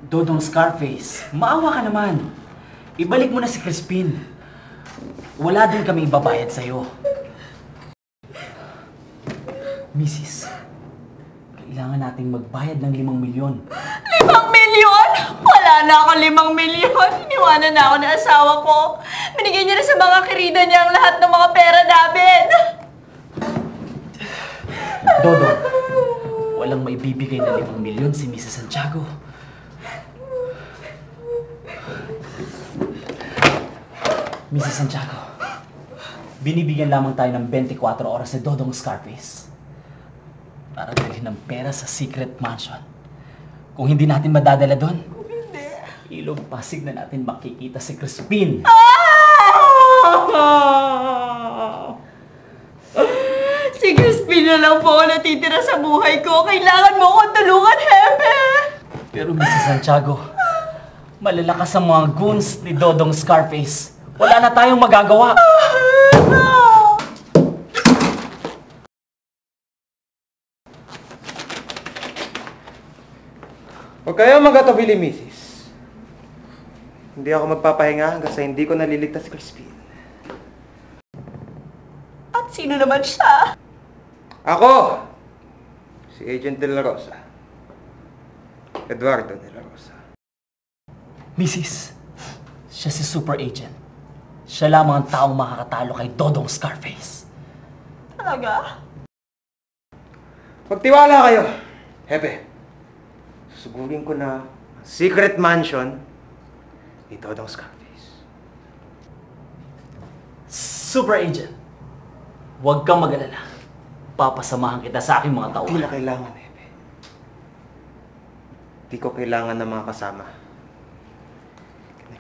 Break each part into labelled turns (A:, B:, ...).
A: Dodong Scarface, maawa ka naman. Ibalik mo na si Crispin. Wala din kami ibabayad sa'yo. Mrs., kailangan nating magbayad ng 5 milyon.
B: 5 milyon? Wala na ako 5 milyon. Iniwanan na ako ng asawa ko. Binigay niya na sa mga kirida niya ang lahat ng mga pera namin.
A: Dodo, walang maibibigay na 5 milyon si Mrs. Santiago. Mrs. Santiago, binibigyan lamang tayo ng 24 oras ni Dodong Scarface para dalhin ng pera sa secret mansion. Kung hindi natin madadala doon, ilog pasig na natin makikita si Crispin.
B: Si Crispin na lang po natitira sa buhay ko. Kailangan mo akong tulungan, Hepe!
A: Pero Mrs. Santiago, malalakas ang mga goons ni Dodong Scarface. Wala na tayong magagawa.
C: Huwag kayong magkatubili, Mrs. Hindi ako magpapahinga hanggang sa hindi ko naliligtas si Crispin.
B: At sino naman siya?
C: Ako! Si Agent De La Rosa. Eduardo De La Rosa.
A: Mrs., siya si Super Agent. Siya lamang ang taong makakatalo kay Dodong Scarface.
B: Talaga?
C: Magtiwala kayo, Hepe. Susugurin ko na ang secret mansion ni Dodong Scarface.
A: Super Agent, huwag kang mag-alala. Papasamahan kita sa aking mga tauhan.
C: Hindi na kailangan, Hepe. Hindi ko kailangan ng mga kasama.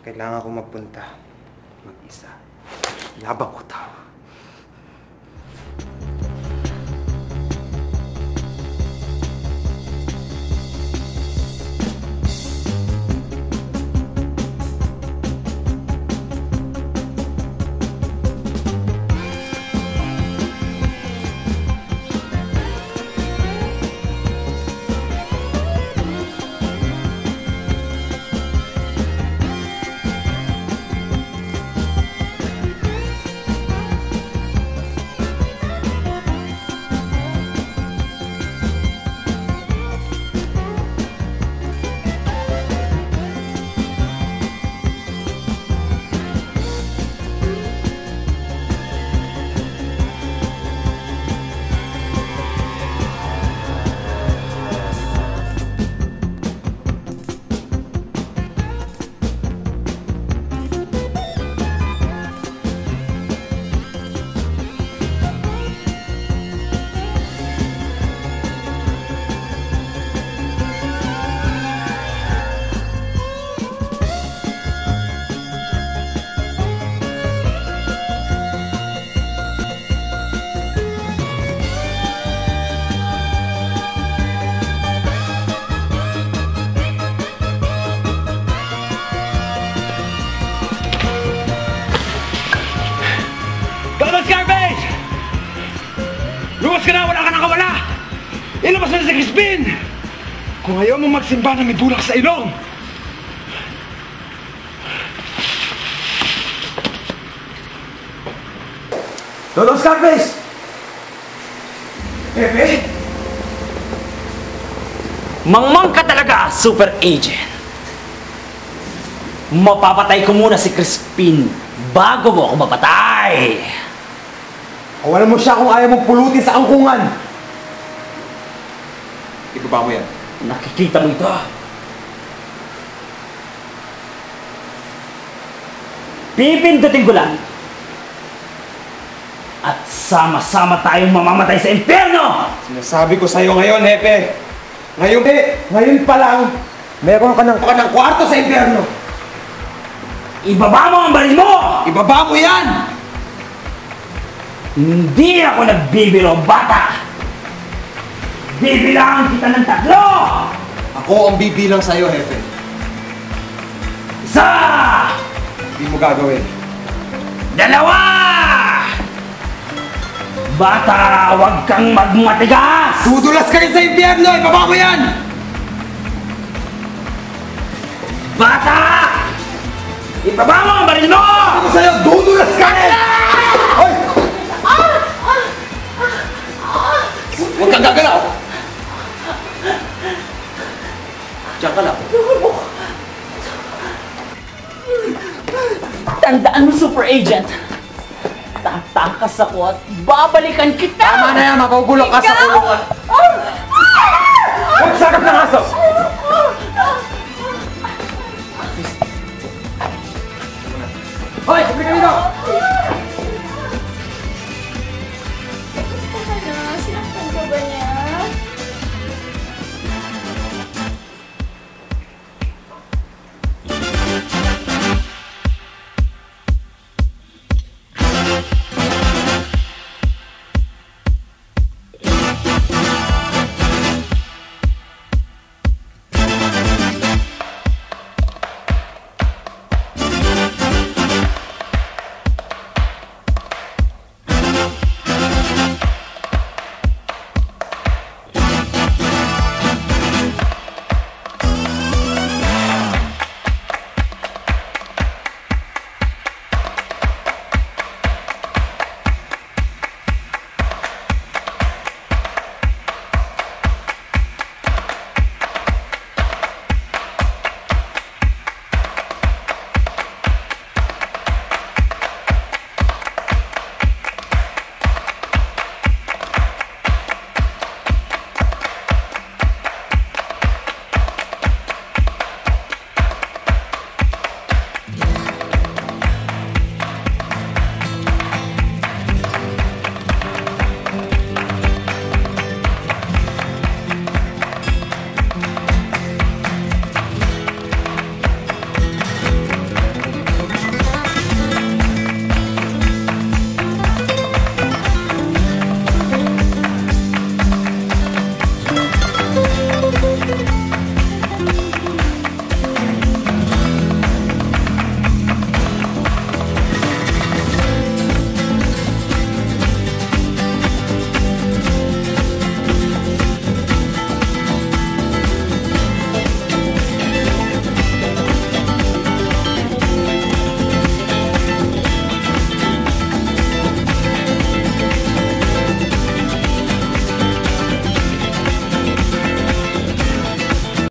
C: Kailangan ko magpunta mag-isa. Labang ko tao.
D: Scarface! Lumas ka na! Wala ka nakawala! Ilabas na si Crispin! Kung ayaw mo magsimba na may bulak sa ilong!
C: Dodong Scarface! Hepe?
A: Mangmang ka talaga, Super Agent. Mapapatay ko muna si Crispin bago mo ako mapatay.
C: Kawalan mo siya kung ayaw mong pulutin sa angkungan! Ibaba mo yan.
A: Nakikita mo ito. Pipindutin ko lang. At sama-sama tayong mamamatay sa impyerno!
C: Sinasabi ko sa'yo ngayon, Hepe. Ngayon pa lang, meron ka ng kwarto sa impyerno.
A: Ibaba mo ang baril mo!
C: Ibaba mo yan!
A: Hindi ako nagbibiro, bata! Bibilangan kita ng 3!
C: Ako ang bibilang sa'yo, Hepe.
A: 1!
C: Hindi mo gagawin.
A: 2! Bata, huwag kang magmatigas!
C: Tudulas ka rin sa impyerno! Ibaba mo yan!
D: Bata! Ibaba mo ang baril mo!
C: Ano sa'yo? Dudulas ka eh! Hoy!
D: Huwag kang gagalaw! Diyan ka lang.
A: Tandaan mo, Super Agent. Tatakas ako at babalikan kita!
C: Tama na yan, mapagulong ka sa kulungan. Huwag sakap ng aso! Hoy! Sabi ka dito!